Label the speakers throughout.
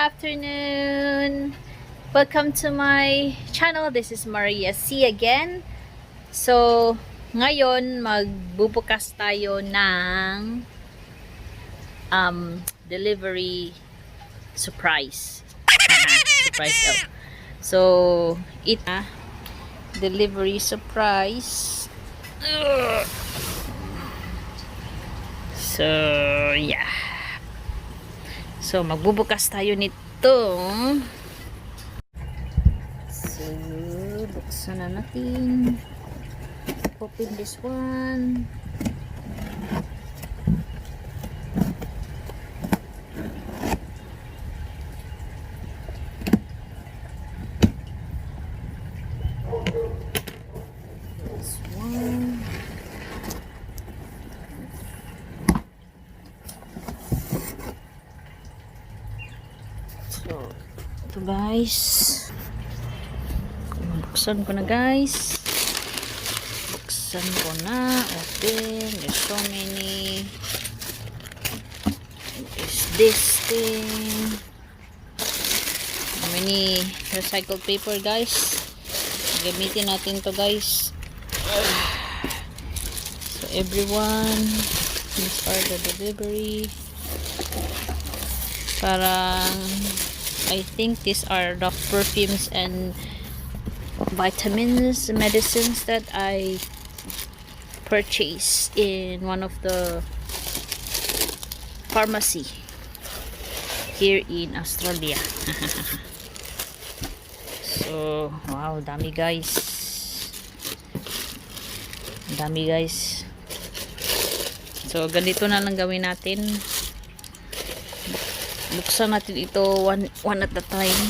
Speaker 1: afternoon! Welcome to my channel. This is MariaC again. So, ngayon magbubukas tayo ng delivery surprise. Surprise daw. So, delivery surprise. So, yeah. So, magbubukas tayo nito. So, buksan na natin. Open this one. This one. So, ito guys. Buksan ko na guys. Buksan ko na. Open. There's so many. There's this thing. How many recycled paper guys. Gamitin natin to guys. So everyone, these are the delivery. Parang I think these are the perfumes and vitamins, medicines that I purchased in one of the pharmacy here in Australia. So, wow, dami guys. Dami guys. So, ganito na lang gawin natin. Buksan natin ito one at a time.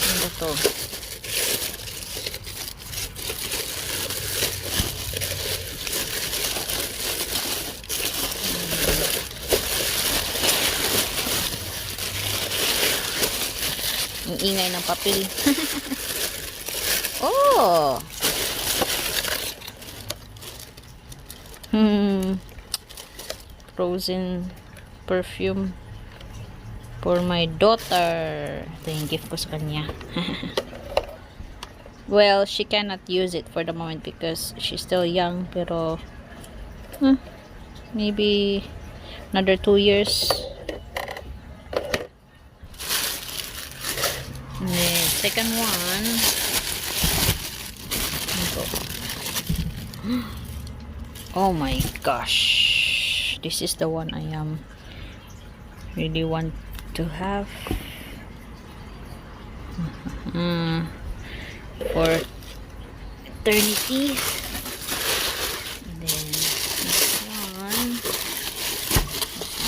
Speaker 1: Ano to? Ang ingay ng papel. Oh! Frozen perfume for my daughter. Ito yung gift ko sa kanya. Well, she cannot use it for the moment because she's still young, pero maybe another 2 years. And then second one, oh my gosh, this is the one I really want to have for eternity. And then this one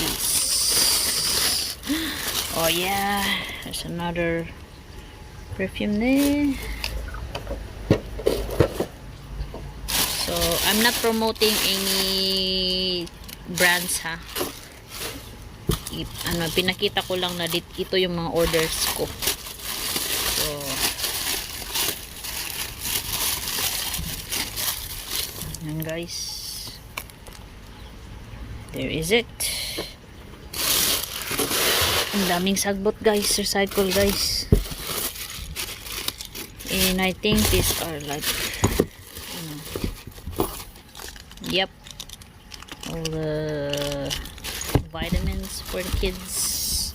Speaker 1: is this. Oh yeah, there's another perfume there. So I'm not promoting any brands ha. Pinakita ko lang na ito yung mga orders ko. So yan guys, there is it. Ang daming sagbot guys, recycle guys. And I think these are like yep, all the vitamins for the kids.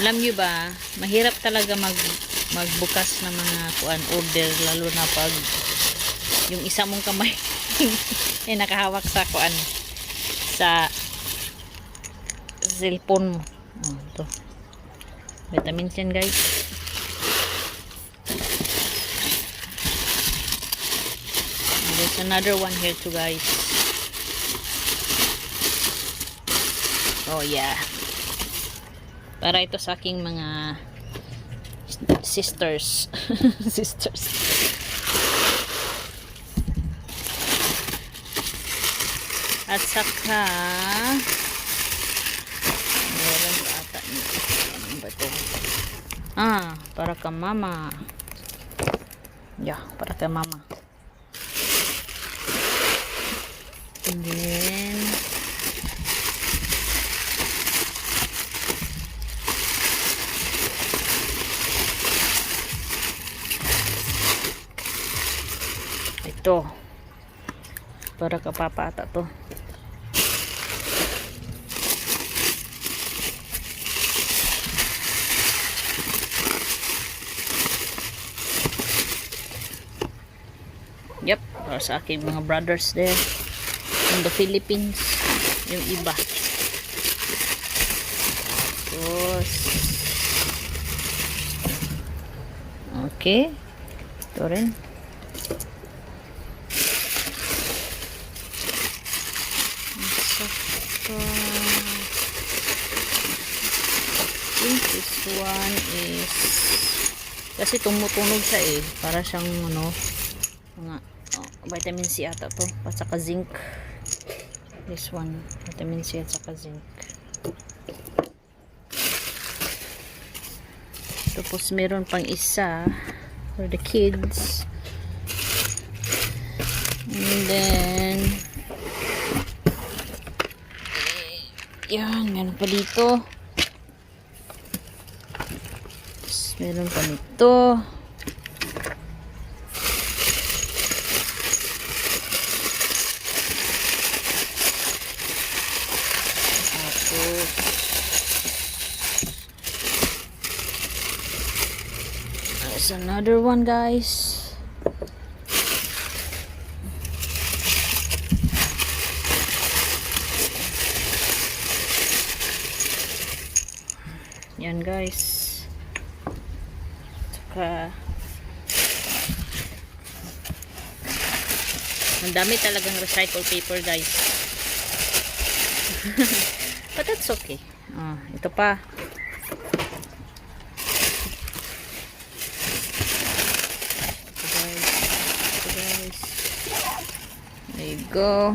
Speaker 1: Alam nyo ba, mahirap talaga magbukas ng mga order, lalo na pag yung isa mong kamay ay nakahawak sa sa cellphone mo. Ito vitamins yan guys. There's another one here too guys. Oh yeah, para ito sa aking mga sisters. Sisters. At saka meron ata ano ba ito? Para ka mama. Yeah, para ka mama. And then ito para kapapata to. Yep, para sa aking mga brothers there in the Philippines, yung iba. Tapos okay, ito rin. I think this one is kasi tumutunog siya eh, para siyang ano, mga vitamin C ata to, at saka zinc. This one, vitamin C at saka zinc. Tapos meron pang isa for the kids. And then yan, meron pa dito. Tapos meron pa nito. There's another one, guys. Yan, guys. Saka ang dami talagang recycled paper, guys. But that's okay. Ito pa. There you go.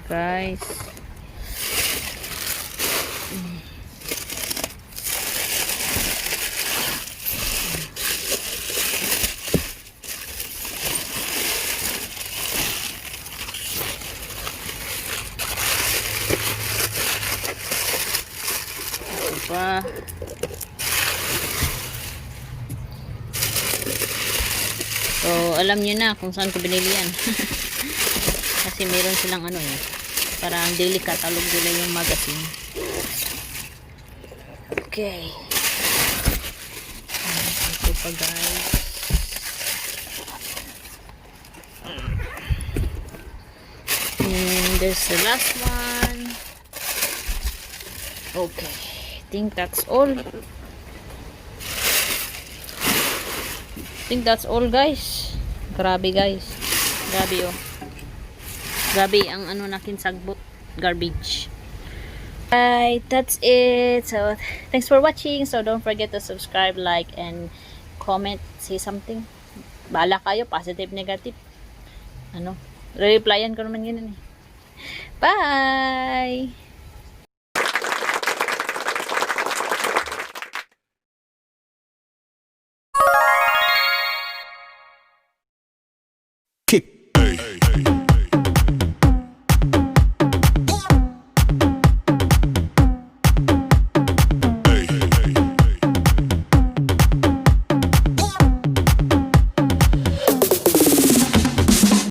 Speaker 1: Guys. Pa. So, alam nyo na kung saan ko binili yan. Kasi meron silang ano eh, parang daily catalog nila yung magazine. Okay. Ito pa, guys. And there's the last one. Okay. I think that's all. Guys. Grabe, guys. Grabe, oh. Grabe ang ano nakin sagbot. Garbage. Right, that's it. So, thanks for watching. So, don't forget to subscribe, like, and comment. Say something. Bahala kayo. Positive, negative. Ano? Re-replyan ko naman yun. Bye!
Speaker 2: Kick.